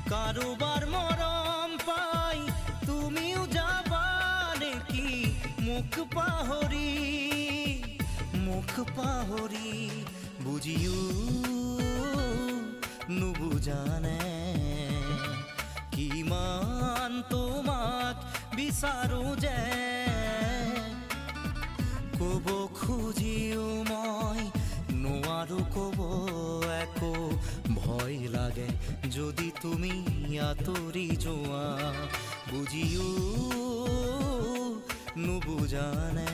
কাৰোবাৰ মৰম পাই তুমিও যাবা নেকি মুখ পাহৰি বুজিও নুবুজানে কিমান তোমাক বিচাৰো যে কব খুজিও মই নোৱাৰো কব একো ভয় লাগে যদি তুমি আঁতৰি যোৱা বুজিও নুবুজানে